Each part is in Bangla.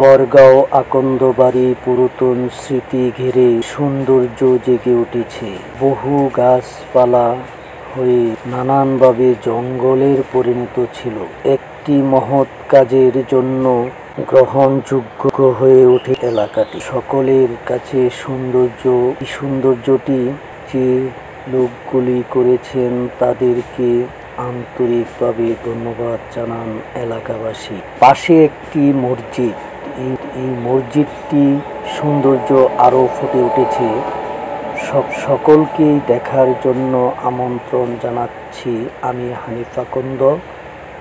বরগাঁও আকন্দবাড়ি পুরাতন স্মৃতি ঘিরে সৌন্দর্য জেগে উঠেছে। বহু গাছপালা হয়ে নানানভাবে জঙ্গলের পরিণত ছিল। একটি মহৎ কাজের জন্য গ্রহণযোগ্য হয়ে ওঠে এলাকাটি। সকলের কাছে সৌন্দর্যটি যে লোকগুলি করেছেন তাদেরকে আন্তরিকভাবে ধন্যবাদ জানান এলাকাবাসী। পাশে একটি মসজিদ, এই মসজিদটি সৌন্দর্য আরও ফুটে উঠেছে। সকলকেই দেখার জন্য আমন্ত্রণ জানাচ্ছি। আমি হানিফ আকন্দ,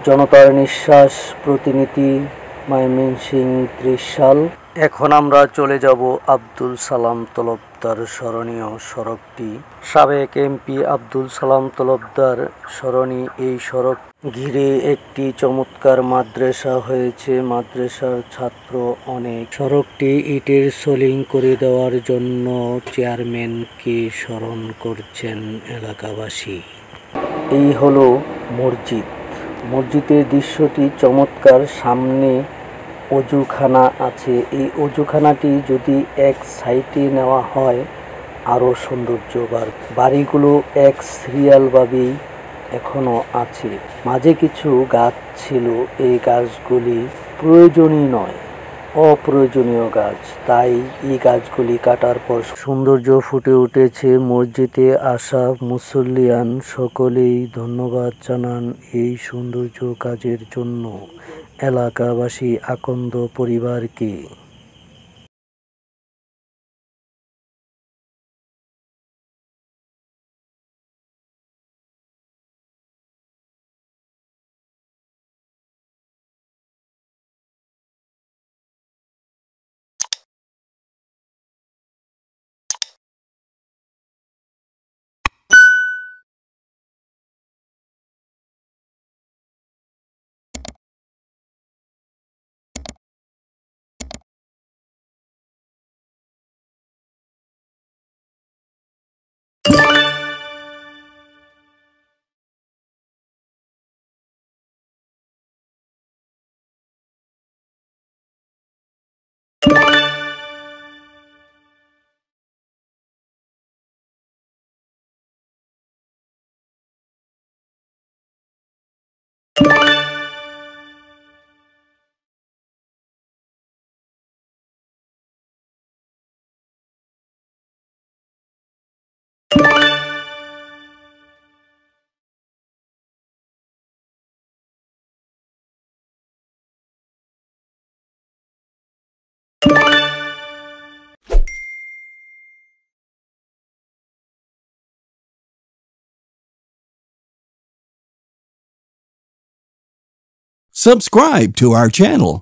জনতার নিঃশ্বাস প্রতিনিধি, ময়মনসিংহ ৩০ সাল। এখন আমরা চলে যাব আব্দুল সালাম তলবদার স্মরণীয় সড়কটি। সাবেক এমপি আব্দুল সালাম তলবদার স্মরণী এই সড়ক ঘিরে একটি চমৎকার মাদ্রাসা হয়েছে। মাদ্রাসার ছাত্র অনেক। সড়কটি ইটের সোলিং করে দেওয়ার জন্য চেয়ারম্যানকে স্মরণ করছেন এলাকাবাসী। এই হলো মসজিদ। মসজিদের দৃশ্যটি চমৎকার। সামনে অজুখানা আছে। এই অজুখানাটি যদি এক সাইডে নেওয়া হয় আরও সৌন্দর্য বাড়িগুলো এক সিরিয়ালভাবেই এখনো আছে। মাঝে কিছু গাছ ছিল, এই গাছগুলি প্রয়োজনীয় নয়, অপ্রয়োজনীয় গাছ, তাই এই গাছগুলি কাটার পর সৌন্দর্য ফুটে উঠেছে। মসজিদে আসা মুসল্লিয়ান সকলেই ধন্যবাদ জানান এই সৌন্দর্য কাজের জন্য এলাকাবাসী আকন্দ পরিবারকে। Subscribe to our channel.